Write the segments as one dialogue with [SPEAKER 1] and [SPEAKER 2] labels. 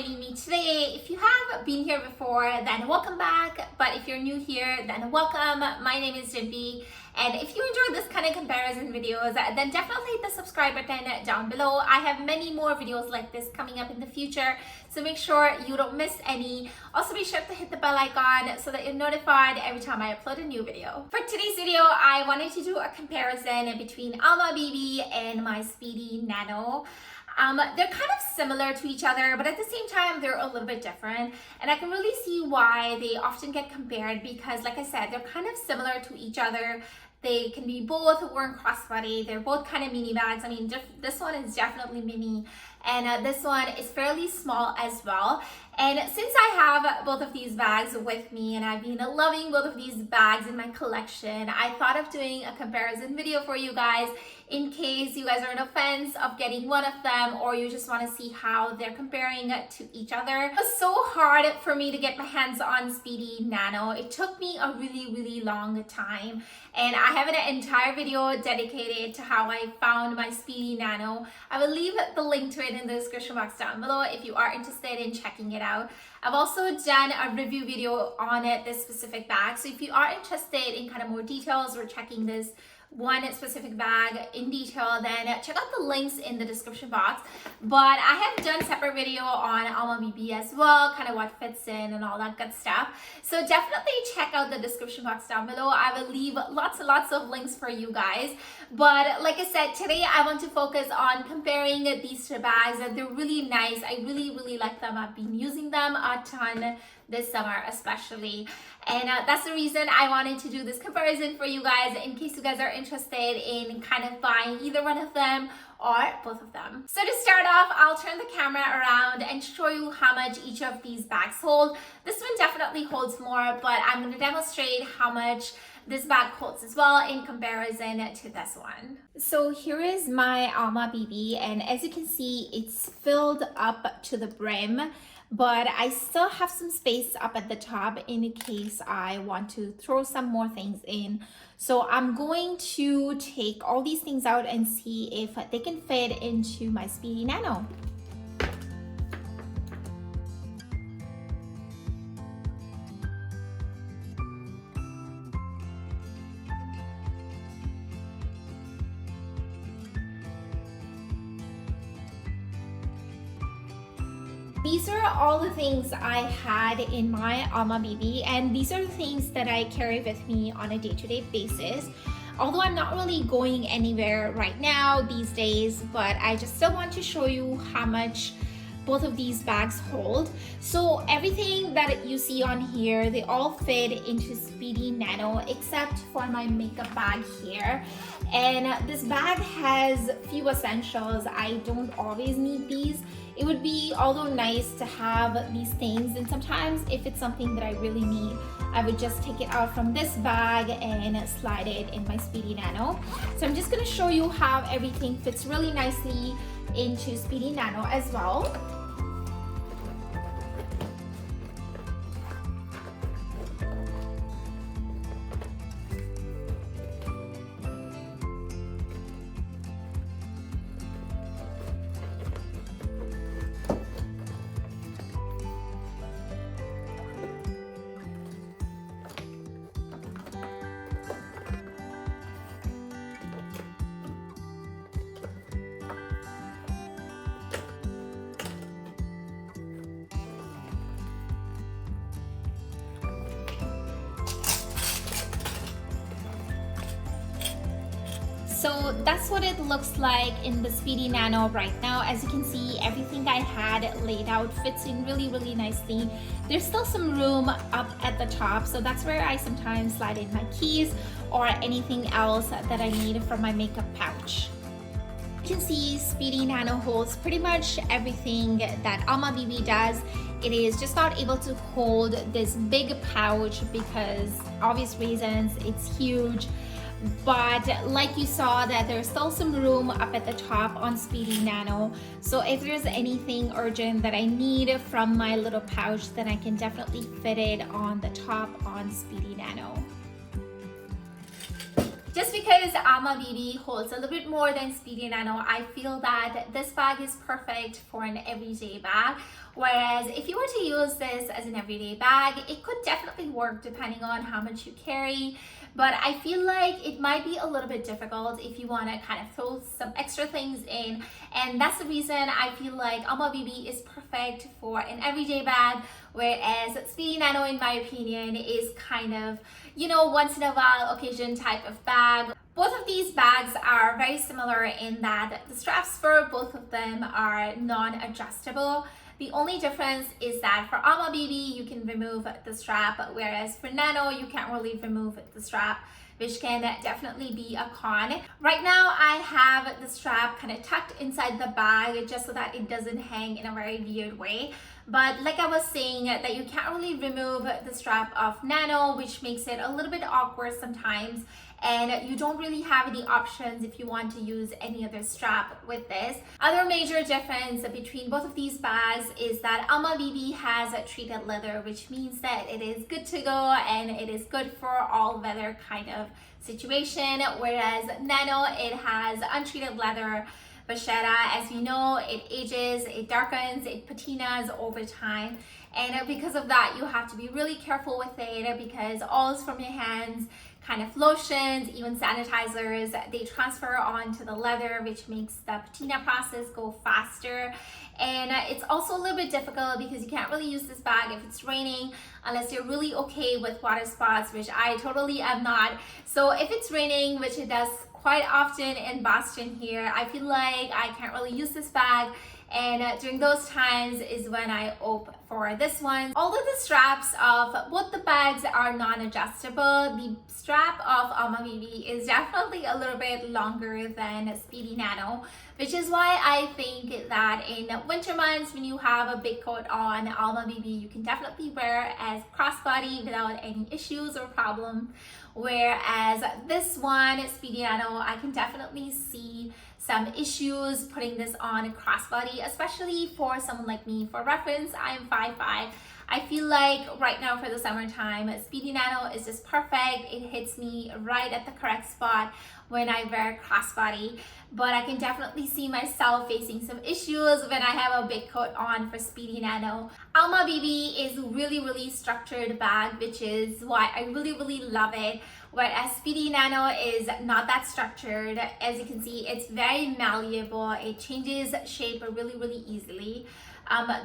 [SPEAKER 1] joining me today. If you have been here before, then welcome back. But if you're new here, then welcome. My name is Jimpy. And if you enjoy this kind of comparison videos, then definitely hit the subscribe button down below. I have many more videos like this coming up in the future, so make sure you don't miss any. Also be sure to hit the bell icon so that you're notified every time I upload a new video. For today's video, I wanted to do a comparison between ALMA BB and my Speedy Nano. They're kind of similar to each other, but at the same time, they're a little bit different. And I can really see why they often get compared because, like I said, they're kind of similar to each other. They can be both worn crossbody. They're both kind of mini bags. I mean, this one is definitely mini, and this one is fairly small as well. And since I have both of these bags with me and I've been loving both of these bags in my collection, I thought of doing a comparison video for you guys in case you guys are on the fence of getting one of them or you just want to see how they're comparing to each other. It was so hard for me to get my hands on Speedy Nano. It took me a really long time, and I have an entire video dedicated to how I found my Speedy Nano. I will leave the link to it in the description box down below if you are interested in checking it out. I've also done a review video on this specific bag, so if you are interested in kind of more details or checking this one specific bag in detail, then check out the links in the description box. But I have done separate video on ALMA BB as well, kind of what fits in and all that good stuff. So definitely check out the description box down below. I will leave lots of links for you guys. But like I said, today I want to focus on comparing these two bags. They're really nice. I really like them. I've been using them a ton this summer especially, and that's the reason I wanted to do this comparison for you guys in case you guys are interested in kind of buying either one of them or both of them. So to start off, I'll turn the camera around and show you how much each of these bags hold. This one definitely holds more, but I'm going to demonstrate how much this bag holds as well in comparison to this one. So here is my ALMA BB, and as you can see, it's filled up to the brim, but I still have some space up at the top in case I want to throw some more things in. So I'm going to take all these things out and see if they can fit into my Speedy Nano. These are all the things I had in my ALMA BB, and these are the things that I carry with me on a day-to-day basis. Although I'm not really going anywhere right now these days, but I just still want to show you how much both of these bags hold. So everything that you see on here, they all fit into Speedy Nano except for my makeup bag here. And this bag has few essentials. I don't always need these. It would be, although nice to have these things, and sometimes if it's something that I really need, I would just take it out from this bag and slide it in my Speedy Nano. So I'm just going to show you how everything fits really nicely into Speedy Nano as well. So that's what it looks like in the Speedy Nano right now. As you can see, everything I had laid out fits in really nicely. There's still some room up at the top, so that's where I sometimes slide in my keys or anything else that I need from my makeup pouch. You can see Speedy Nano holds pretty much everything that ALMA BB does. It is just not able to hold this big pouch because obvious reasons, it's huge. But like you saw, that there's still some room up at the top on Speedy Nano. So if there's anything urgent that I need from my little pouch, then I can definitely fit it on the top on Speedy Nano. Just because ALMA BB holds a little bit more than Speedy Nano, I feel that this bag is perfect for an everyday bag. Whereas if you were to use this as an everyday bag, it could definitely work depending on how much you carry. But I feel like it might be a little bit difficult if you want to kind of throw some extra things in. And that's the reason I feel like ALMA BB is perfect for an everyday bag, whereas Speedy Nano, in my opinion, is kind of, you know, once in a while occasion type of bag. Both of these bags are very similar in that the straps for both of them are non-adjustable. The only difference is that for ALMA BB, you can remove the strap, whereas for Nano, you can't really remove the strap, which can definitely be a con. Right now, I have the strap kind of tucked inside the bag just so that it doesn't hang in a very weird way. But like I was saying, that you can't really remove the strap of Nano, which makes it a little bit awkward sometimes. And you don't really have any options if you want to use any other strap with this. Other major difference between both of these bags is that ALMA BB has a treated leather, which means that it is good to go and it is good for all weather kind of situation, whereas Nano, it has untreated leather. Vachetta, as you know, it ages, it darkens, it patinas over time. And because of that, you have to be really careful with it because all is from your hands. Kind of lotions, even sanitizers, they transfer onto the leather, which makes the patina process go faster. And it's also a little bit difficult because you can't really use this bag if it's raining unless you're really okay with water spots, which I totally am not. So if it's raining, which it does quite often in Boston here, I feel like I can't really use this bag. And during those times is when I opt for this one. Although the straps of both the bags are non-adjustable, the strap of ALMA BB is definitely a little bit longer than Speedy Nano, which is why I think that in winter months when you have a big coat on, ALMA BB you can definitely wear as crossbody without any issues or problem. Whereas this one, Speedy Nano, I can definitely see some issues putting this on a crossbody, especially for someone like me. For reference, I am 5'5". I feel like right now for the summertime, Speedy Nano is just perfect. It hits me right at the correct spot when I wear crossbody, but I can definitely see myself facing some issues when I have a big coat on for Speedy Nano. ALMA BB is really structured bag, which is why I really love it. Whereas Speedy Nano is not that structured. As you can see, it's very malleable. It changes shape really easily.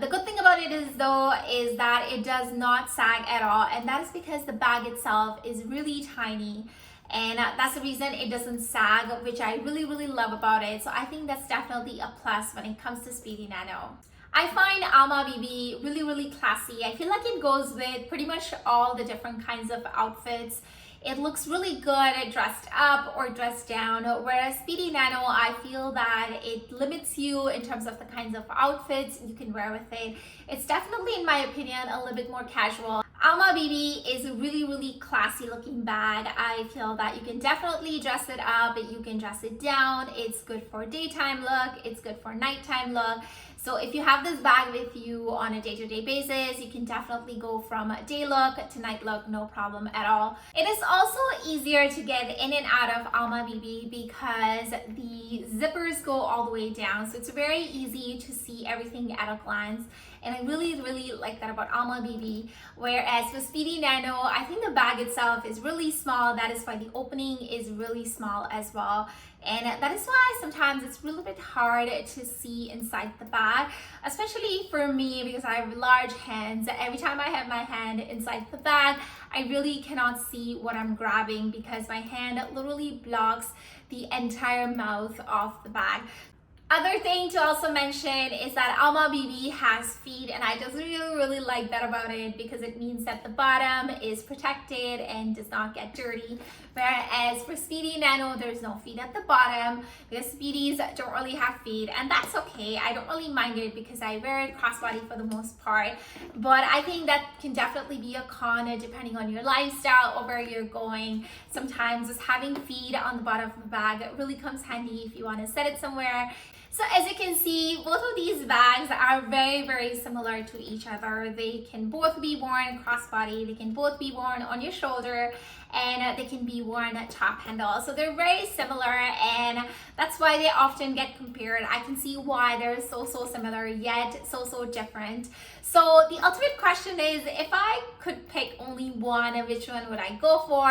[SPEAKER 1] The good thing about it is that it does not sag at all, and that is because the bag itself is really tiny. And that's the reason it doesn't sag, which I really love about it. So I think that's definitely a plus when it comes to Speedy Nano. I find ALMA BB really classy. I feel like it goes with pretty much all the different kinds of outfits. It looks really good dressed up or dressed down, whereas Speedy Nano, I feel that it limits you in terms of the kinds of outfits you can wear with it. It's definitely, in my opinion, a little bit more casual. ALMA BB is a really classy looking bag. I feel that you can definitely dress it up, you can dress it down. It's good for daytime look, it's good for nighttime look. So if you have this bag with you on a day-to-day basis, you can definitely go from day look to night look, no problem at all. It is also easier to get in and out of ALMA BB because the zippers go all the way down. So it's very easy to see everything at a glance. And I really like that about ALMA BB. Whereas with Speedy Nano, I think the bag itself is really small. That is why the opening is really small as well. And that is why sometimes it's a little bit hard to see inside the bag, especially for me because I have large hands. Every time I have my hand inside the bag, I really cannot see what I'm grabbing because my hand literally blocks the entire mouth of the bag. Other thing to also mention is that ALMA BB has feet, and I just really like that about it because it means that the bottom is protected and does not get dirty. Whereas for Speedy Nano, there's no feet at the bottom because Speedies don't really have feet, and that's okay. I don't really mind it because I wear it crossbody for the most part, but I think that can definitely be a con depending on your lifestyle or where you're going. Sometimes just having feet on the bottom of the bag really comes handy if you want to set it somewhere. So as you can see, both of these bags are very similar to each other. They can both be worn crossbody, they can both be worn on your shoulder, and they can be worn top handle. So they're very similar, and that's why they often get compared. I can see why they're so similar yet so different. So the ultimate question is, if I could pick only one, which one would I go for?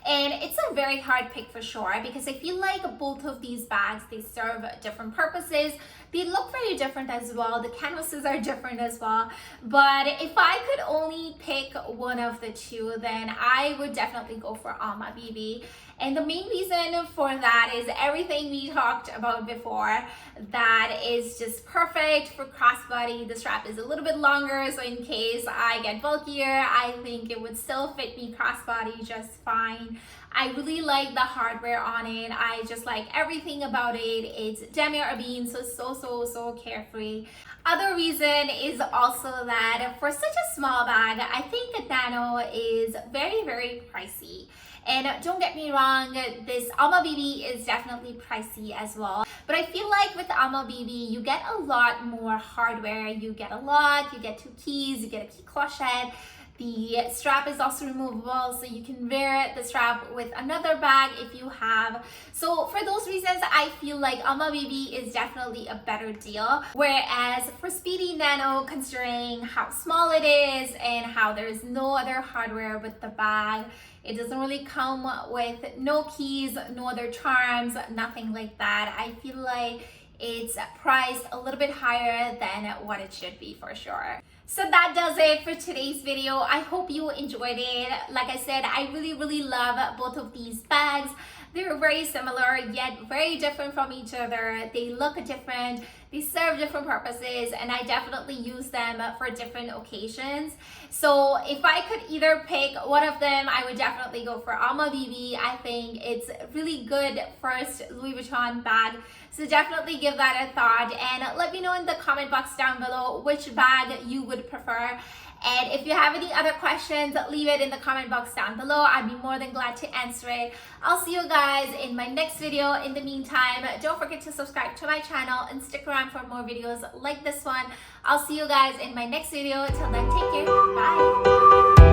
[SPEAKER 1] And it's a very hard pick for sure, because I feel like both of these bags, they serve different purposes. They look very different as well. The canvases are different as well. But if I could only pick one of the two, then I would definitely go for ALMA BB. And the main reason for that is everything we talked about before. That is just perfect for crossbody. The strap is a little bit longer, so in case I get bulkier, I think it would still fit me crossbody just fine. I really like the hardware on it. I just like everything about it. It's demi-urban, so carefree. Other reason is also that for such a small bag, I think a Nano is very pricey. And don't get me wrong, this ALMA BB is definitely pricey as well. But I feel like with ALMA BB, you get a lot more hardware. You get a lot, you get 2 keys, you get a key clochette. The strap is also removable, so you can wear the strap with another bag if you have. So for those reasons, I feel like ALMA BB is definitely a better deal. Whereas for Speedy Nano, considering how small it is and how there's no other hardware with the bag, it doesn't really come with no keys, no other charms, nothing like that. I feel like it's priced a little bit higher than what it should be for sure. So that does it for today's video. I hope you enjoyed it. Like I said, I really love both of these bags. They're very similar yet very different from each other. They look different, they serve different purposes, and I definitely use them for different occasions. So if I could either pick one of them, I would definitely go for ALMA BB. I think it's really good first Louis Vuitton bag. So definitely give that a thought, and let me know in the comment box down below which bag you would prefer. And if you have any other questions, leave it in the comment box down below. I'd be more than glad to answer it. I'll see you guys in my next video. In the meantime, don't forget to subscribe to my channel and stick around for more videos like this one. I'll see you guys in my next video. Till then, take care. Bye.